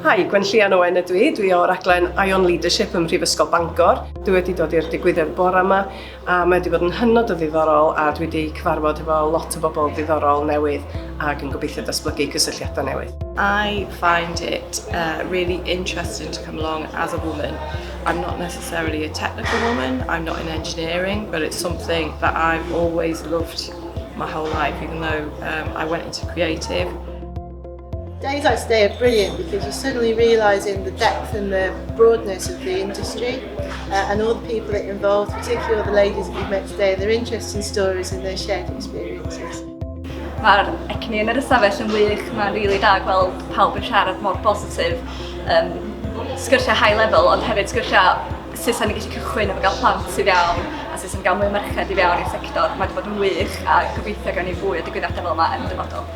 Hi, Gwen Llian Owen ydw i. Dwi o raglen Ion Leadership ym Mhrifysgol Bangor. Dwi wedi dod i'r digwyddiad bore yma a mae wedi bod yn hynod o ddiddorol a dwi wedi cyfarfod efo lot o bobl ddiddorol newydd ac yn gobeithio datblygu cysylltiadau newydd. I find it really interesting to come along as a woman. I'm not necessarily a technical woman, I'm not in engineering, but it's something that I've always loved my whole life, even though I went into creative. Days like today are brilliant because you're suddenly realising the depth and the broadness of the industry and all the people that are involved, particularly all the ladies that we've met today, their interesting stories and their shared experiences. Mae'r egni yn yr ystafell yn wych, mae'n rili da gweld pawb yn siarad mor positif, sgyrsiau high level ond hefyd sgyrsiau sut ni'n gallu cychwyn efo gael plant sydd iawn a sut ni'n gael mwy merched i fewn i'r sector. Mae wedi bod yn wych a gobeithio gawn ni fwy o digwyddiadau fel yma yn y dyfodol.